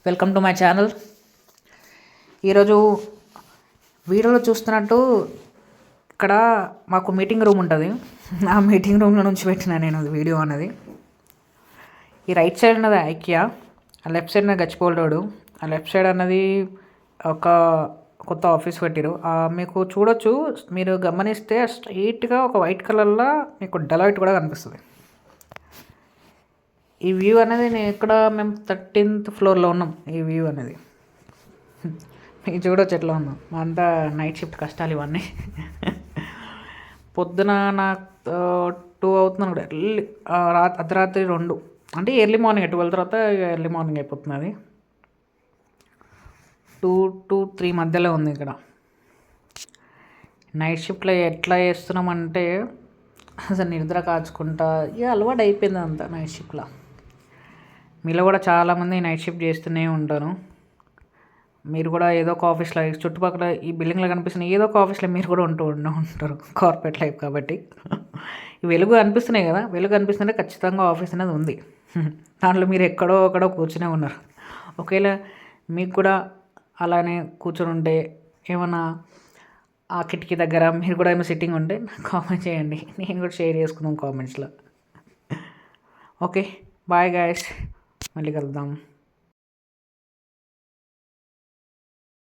Welcome to my channel. ఈరోజు వీడియోలో చూస్తున్నట్టు ఇక్కడ మాకు మీటింగ్ రూమ్ ఉంటుంది. ఆ మీటింగ్ రూమ్లో నుంచి పెట్టిన నేను వీడియో అనేది. ఈ రైట్ సైడ్ అన్నది ఐకియా, ఆ లెఫ్ట్ సైడ్ అన్నది గచ్చిబౌలి రోడ్. ఆ లెఫ్ట్ సైడ్ అన్నది ఒక కొత్త ఆఫీస్ పెట్టారు. మీకు చూడొచ్చు, మీరు గమనిస్తే స్ట్రైట్గా ఒక వైట్ కలర్లో మీకు డెలాయిట్ కూడా కనిపిస్తుంది. ఈ వ్యూ అనేది మేము 13th ఫ్లోర్లో ఉన్నాం. ఈ వ్యూ అనేది మీకు చూడొచ్చు ఎట్లా ఉన్నాం. అంతా నైట్ షిఫ్ట్ కష్టాలు ఇవన్నీ. పొద్దున నాకు 2 అవుతున్నాను కూడా, అర్ధరాత్రి 2 అంటే ఎర్లీ మార్నింగ్ 12 తర్వాత ఎర్లీ మార్నింగ్ అయిపోతుంది. అది 2 to 3 మధ్యలో ఉంది. ఇక్కడ నైట్ షిఫ్ట్లో ఎట్లా చేస్తున్నామంటే అసలు నిద్ర కాచుకుంటా ఇక అలవాటు అయిపోయింది అంతా నైట్ షిఫ్ట్లో. మీలో కూడా చాలామంది నైట్ షిఫ్ట్ చేస్తూనే ఉంటారు. మీరు కూడా ఏదో ఒక ఆఫీస్లో, చుట్టుపక్కల ఈ బిల్డింగ్లో కనిపిస్తున్న ఏదో ఒక ఆఫీస్లో మీరు కూడా ఉంటారు. కార్పొరేట్ లైఫ్ కాబట్టి ఈ వెలుగు అనిపిస్తున్నాయి కదా, వెలుగు అనిపిస్తుంటే ఖచ్చితంగా ఆఫీస్ అనేది ఉంది. దాంట్లో మీరు ఎక్కడో కూర్చునే ఉన్నారు. ఒకవేళ మీకు కూడా అలానే కూర్చొని ఉంటే, ఏమన్నా ఆ కిటికీ దగ్గర మీరు కూడా ఏమైనా సిట్టింగ్ ఉంటే నాకు కామెంట్ చేయండి. నేను కూడా షేర్ చేసుకుందాం కామెంట్స్లో. ఓకే, బాయ్ గాయస్, మళ్ళీ కలుద్దాం.